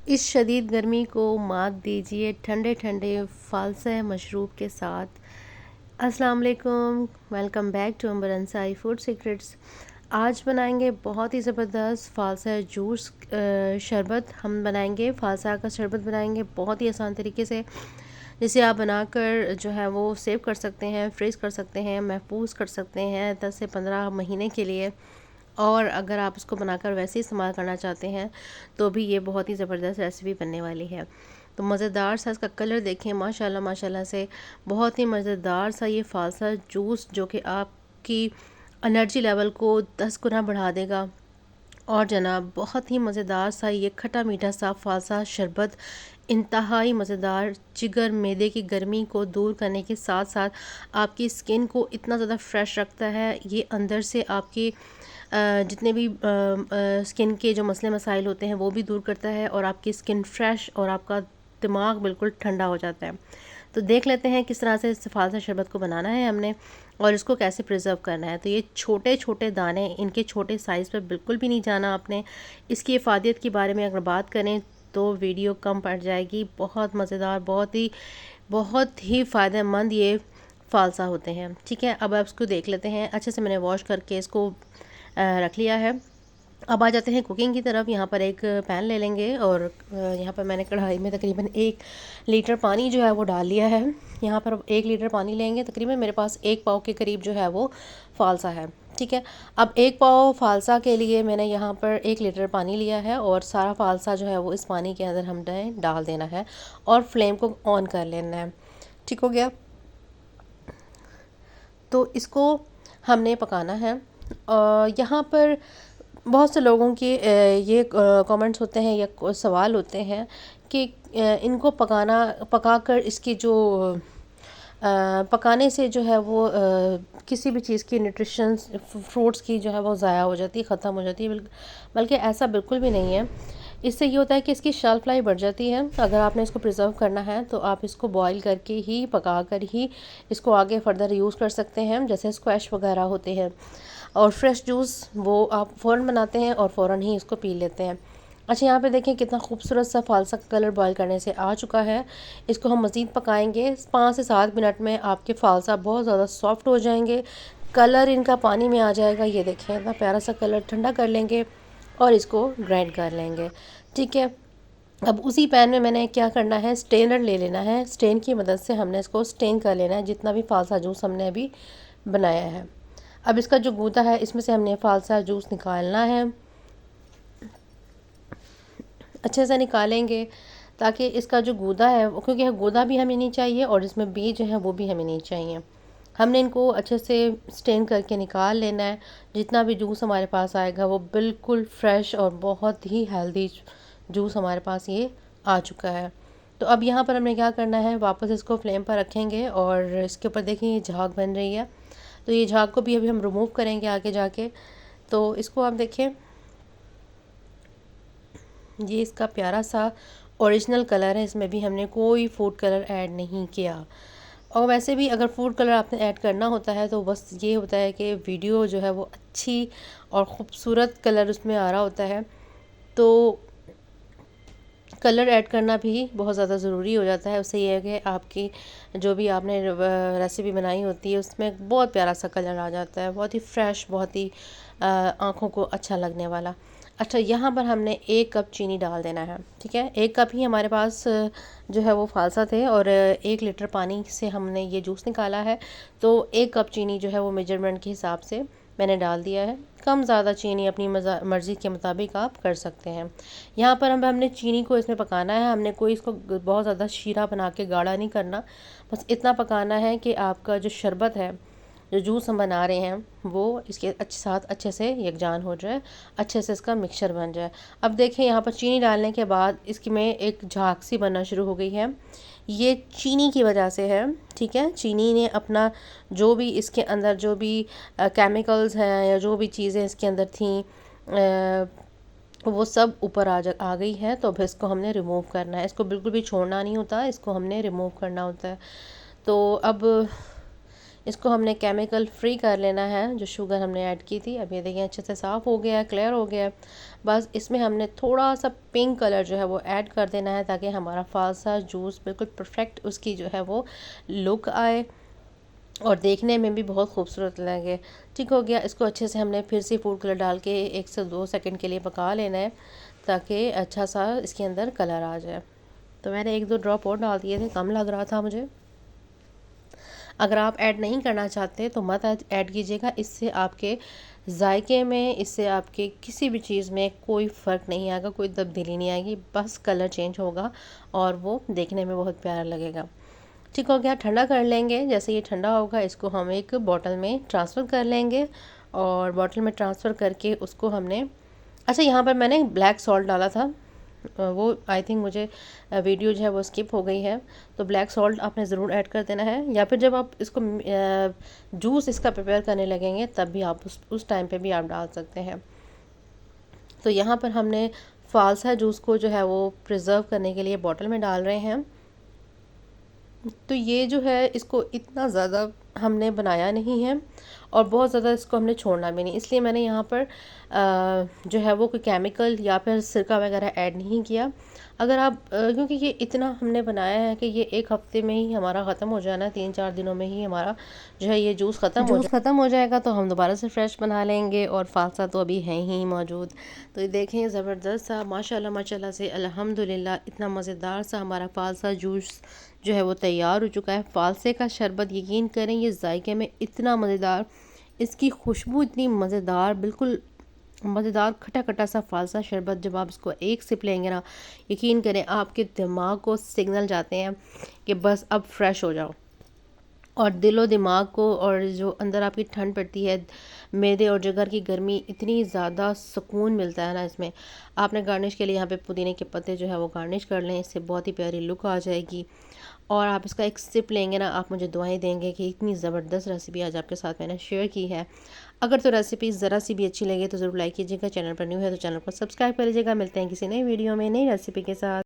इस शदीद गर्मी को मात दीजिए ठंडे ठंडे फालसा मशरूब के साथ। अस्सलाम वालेकुम, welcome back to Amber Ansari food secrets. आज बनाएंगे बहुत ही ज़बरदस्त फालसा जूस शरबत। हम बनाएंगे फालसा का शरबत, बनाएंगे बहुत ही आसान तरीके से, जिसे आप बनाकर जो है वो सेव कर सकते हैं, फ्रीज़ कर सकते हैं, महफूज कर सकते हैं 10 से 15 महीने के लिए। और अगर आप इसको बनाकर वैसे ही इस्तेमाल करना चाहते हैं तो भी ये बहुत ही ज़बरदस्त रेसिपी बनने वाली है। तो मज़ेदार सा इसका कलर देखें, माशाल्लाह माशाल्लाह से बहुत ही मज़ेदार सा ये फालसा जूस, जो कि आपकी एनर्जी लेवल को 10 गुना बढ़ा देगा। और जनाब बहुत ही मज़ेदार सा ये खट्टा मीठा सा फालसा शरबत इंतहाई मज़ेदार, जिगर मैदे की गर्मी को दूर करने के साथ साथ आपकी स्किन को इतना ज़्यादा फ्रेश रखता है। ये अंदर से आपकी जितने भी स्किन के जो मसले मसाइल होते हैं वो भी दूर करता है, और आपकी स्किन फ्रेश और आपका दिमाग बिल्कुल ठंडा हो जाता है। तो देख लेते हैं किस तरह से इस फालसा शरबत को बनाना है हमने, और इसको कैसे प्रिजर्व करना है। तो ये छोटे छोटे दाने, इनके छोटे साइज़ पर बिल्कुल भी नहीं जाना आपने। इसकी इफ़ादियत के बारे में अगर बात करें तो वीडियो कम पड़ जाएगी। बहुत मज़ेदार, बहुत ही फ़ायदेमंद ये फालसा होते हैं। ठीक है, अब आप इसको देख लेते हैं। अच्छे से मैंने वॉश करके इसको रख लिया है। अब आ जाते हैं कुकिंग की तरफ। यहाँ पर एक पैन ले लेंगे, और यहाँ पर मैंने कढ़ाई में तकरीबन 1 लीटर पानी जो है वो डाल लिया है। यहाँ पर 1 लीटर पानी लेंगे, तकरीबन मेरे पास 1 पाव के करीब जो है वो फालसा है। ठीक है, अब 1 पाव फालसा के लिए मैंने यहाँ पर 1 लीटर पानी लिया है, और सारा फालसा जो है वो इस पानी के अंदर हमने डाल देना है, और फ्लेम को ऑन कर लेना है। ठीक हो गया, तो इसको हमने पकाना है। यहाँ पर बहुत से लोगों के ये कमेंट्स होते हैं या सवाल होते हैं कि इनको पकाकर इसकी जो पकाने से जो है वो किसी भी चीज़ की न्यूट्रिशन, फ्रूट्स की जो है वो ज़ाया हो जाती है, ख़त्म हो जाती है। बल्कि ऐसा बिल्कुल भी नहीं है। इससे ये होता है कि इसकी शेल्फ़ लाइफ बढ़ जाती है। अगर आपने इसको प्रिजर्व करना है तो आप इसको बॉईल करके ही, पका कर ही इसको आगे फर्दर यूज़ कर सकते हैं, जैसे स्क्वैश वगैरह होते हैं। और फ्रेश जूस वो आप फ़ौरन बनाते हैं और फ़ौरन ही इसको पी लेते हैं। अच्छा, यहाँ पे देखें कितना खूबसूरत सा फालसा का कलर बॉईल करने से आ चुका है। इसको हम मज़ीद पकाएंगे। 5 से 7 मिनट में आपके फालसा बहुत ज़्यादा सॉफ्ट हो जाएंगे, कलर इनका पानी में आ जाएगा। ये देखें इतना प्यारा सा कलर। ठंडा कर लेंगे और इसको ग्राइंड कर लेंगे। ठीक है, अब उसी पैन में मैंने क्या करना है, स्टेनर ले लेना है। स्टेन की मदद से हमने इसको स्टेन कर लेना है, जितना भी फालसा जूस हमने अभी बनाया है। अब इसका जो गूदा है, इसमें से हमने फालसा जूस निकालना है। अच्छे से निकालेंगे ताकि इसका जो गूदा है, क्योंकि गूदा भी हमें नहीं चाहिए और इसमें बीज जो है वो भी हमें नहीं चाहिए। हमने इनको अच्छे से स्टेन करके निकाल लेना है। जितना भी जूस हमारे पास आएगा वो बिल्कुल फ्रेश और बहुत ही हेल्दी जूस हमारे पास ये आ चुका है। तो अब यहाँ पर हमने क्या करना है, वापस इसको फ्लेम पर रखेंगे, और इसके ऊपर देखें ये झाग बन रही है। तो ये झाग को भी अभी हम रिमूव करेंगे आगे जाके। तो इसको आप देखें, ये इसका प्यारा सा ओरिजिनल कलर है। इसमें भी हमने कोई फूड कलर ऐड नहीं किया। और वैसे भी अगर फूड कलर आपने ऐड करना होता है तो बस ये होता है कि वीडियो जो है वो अच्छी और ख़ूबसूरत कलर उसमें आ रहा होता है। तो कलर ऐड करना भी बहुत ज़्यादा ज़रूरी हो जाता है। उससे ये है कि आपकी जो भी आपने रेसिपी बनाई होती है उसमें बहुत प्यारा सा कलर आ जाता है, बहुत ही फ्रेश, बहुत ही आँखों को अच्छा लगने वाला। अच्छा, यहाँ पर हमने 1 कप चीनी डाल देना है। ठीक है, 1 कप ही हमारे पास जो है वो फालसा थे, और 1 लीटर पानी से हमने ये जूस निकाला है। तो 1 कप चीनी जो है वो मेजरमेंट के हिसाब से मैंने डाल दिया है। कम ज़्यादा चीनी अपनी मर्ज़ी के मुताबिक आप कर सकते हैं। यहाँ पर हमने चीनी को इसमें पकाना है। हमने कोई इसको बहुत ज़्यादा शीरा बना के गाढ़ा नहीं करना। बस इतना पकाना है कि आपका जो शरबत है, जो जूस हम बना रहे हैं, वो इसके साथ अच्छे से यकजान हो जाए, अच्छे से इसका मिक्सचर बन जाए। अब देखें यहाँ पर चीनी डालने के बाद इसकी में एक झाग सी बनना शुरू हो गई है। ये चीनी की वजह से है। ठीक है, चीनी ने अपना जो भी इसके अंदर जो भी केमिकल्स हैं या जो भी चीज़ें इसके अंदर थी, वो सब ऊपर आ गई है। तो अब इसको हमने रिमूव करना है। इसको बिल्कुल भी छोड़ना नहीं होता, इसको हमने रिमूव करना होता है। तो अब इसको हमने केमिकल फ्री कर लेना है, जो शुगर हमने ऐड की थी। अब ये देखिए अच्छे से साफ़ हो गया है, क्लियर हो गया है। बस इसमें हमने थोड़ा सा पिंक कलर जो है वो ऐड कर देना है ताकि हमारा फालसा जूस बिल्कुल परफेक्ट उसकी जो है वो लुक आए और देखने में भी बहुत खूबसूरत लगे। ठीक हो गया, इसको अच्छे से हमने फिर से फूड कलर डाल के 1 से 2 सेकंड के लिए पका लेना है ताकि अच्छा सा इसके अंदर कलर आ जाए। तो मैंने 1-2 ड्रॉप और डाल दिए थे, कम लग रहा था मुझे। अगर आप ऐड नहीं करना चाहते तो मत ऐड कीजिएगा, इससे आपके जायके में, इससे आपके किसी भी चीज़ में कोई फ़र्क नहीं आएगा, कोई तब्दीली नहीं आएगी, बस कलर चेंज होगा और वो देखने में बहुत प्यारा लगेगा। ठीक हो गया, ठंडा कर लेंगे। जैसे ये ठंडा होगा इसको हम एक बॉटल में ट्रांसफ़र कर लेंगे और बॉटल में ट्रांसफ़र करके उसको हमने, अच्छा यहाँ पर मैंने ब्लैक सॉल्ट डाला था, वो आई थिंक मुझे वीडियो जो है वो स्किप हो गई है। तो ब्लैक सॉल्ट आपने ज़रूर ऐड कर देना है, या फिर जब आप इसको जूस इसका प्रिपेयर करने लगेंगे तब भी आप उस टाइम पे भी आप डाल सकते हैं। तो यहाँ पर हमने फालसा जूस को जो है वो प्रिज़र्व करने के लिए बॉटल में डाल रहे हैं। तो ये जो है इसको इतना ज़्यादा हमने बनाया नहीं है और बहुत ज़्यादा इसको हमने छोड़ना भी नहीं, इसलिए मैंने यहाँ पर जो है वो कोई केमिकल या फिर सिरका वगैरह ऐड नहीं किया। अगर आप क्योंकि ये इतना हमने बनाया है कि ये 1 हफ्ते में ही हमारा ख़त्म हो जाना है, 3-4 दिनों में ही हमारा जो है ये जूस ख़त्म हो जाएगा। तो हम दोबारा से फ्रेश बना लेंगे और फालसा तो अभी है ही मौजूद। तो ये देखें ज़बरदस्त सा माशाल्लाह माशाल्लाह से अल्हम्दुलिल्लाह इतना मज़ेदार सा हमारा फालसा जूस जो है वो तैयार हो चुका है। फालसे का शरबत यकीन करें ये जायके में इतना मज़ेदार, इसकी खुशबू इतनी मज़ेदार, बिल्कुल मज़ेदार खटा खटा सा फालसा शरबत। जब आप इसको एक सिप लेंगे ना, यकीन करें आपके दिमाग को सिग्नल जाते हैं कि बस अब फ्रेश हो जाओ, और दिलो दिमाग को और जो अंदर आपकी ठंड पड़ती है, मैदे और जिगर की गर्मी, इतनी ज़्यादा सुकून मिलता है ना इसमें। आपने गार्निश के लिए यहाँ पे पुदीने के पत्ते जो है वो गार्निश कर लें, इससे बहुत ही प्यारी लुक आ जाएगी। और आप इसका एक सिप लेंगे ना, आप मुझे दुआएं देंगे कि इतनी ज़बरदस्त रेसिपी आज आपके साथ मैंने शेयर की है। अगर तो रेसिपी ज़रा सी भी अच्छी लगे तो ज़रूर लाइक कीजिएगा, चैनल पर न्यू है तो चैनल को सब्सक्राइब कर लीजिएगा। मिलते हैं किसी नई वीडियो में नई रेसिपी के साथ।